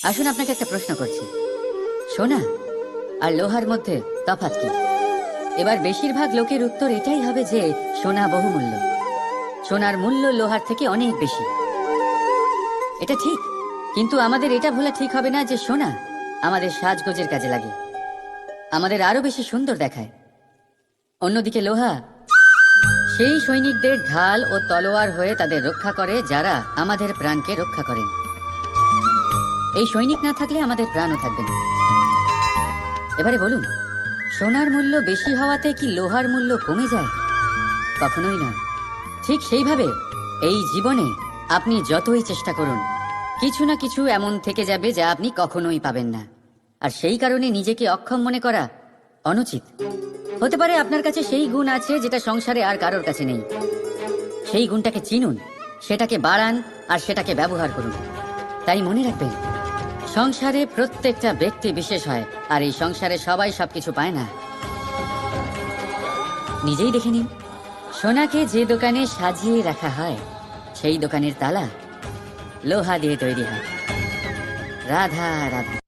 আসুন আপনাকে একটা প্রশ্ন করছি, সোনা আর লোহার মধ্যে তফাৎ কি? এবার বেশিরভাগ লোকের উত্তর এটাই হবে যে সোনা বহুমূল্য, সোনার মূল্য লোহার থেকে অনেক বেশি। এটা ঠিক, কিন্তু আমাদের এটা ভোলা ঠিক হবে না যে সোনা আমাদের সাজগোজের কাজে লাগে, আমাদের আরো বেশি সুন্দর দেখায়। অন্যদিকে লোহা সেই সৈনিকদের ঢাল ও তলোয়ার হয়ে তাদের রক্ষা করে যারা আমাদের প্রাণকে রক্ষা করেন। এই সৈনিক না থাকলে আমাদের প্রাণও থাকবে না। এবারে বলুন, সোনার মূল্য বেশি হওয়াতে কি লোহার মূল্য কমে যায়? কখনোই না। ঠিক সেইভাবে এই জীবনে আপনি যতই চেষ্টা করুন, কিছু না কিছু এমন থেকে যাবে যা আপনি কখনোই পাবেন না। আর সেই কারণে নিজেকে অক্ষম মনে করা অনুচিত। হতে পারে আপনার কাছে সেই গুণ আছে যেটা সংসারে আর কারোর কাছে নেই। সেই গুণটাকে চিনুন, সেটাকে বাড়ান আর সেটাকে ব্যবহার করুন। তাই মনে রাখবেন, সংসারে প্রত্যেকটা ব্যক্তি বিশেষ হয়, আর এই সংসারে সবাই সবকিছু পায় না। নিজেই দেখে নিন, সোনাকে যে দোকানে সাজিয়ে রাখা হয় সেই দোকানের তালা লোহা দিয়ে তৈরি হয়। রাধা রাধা।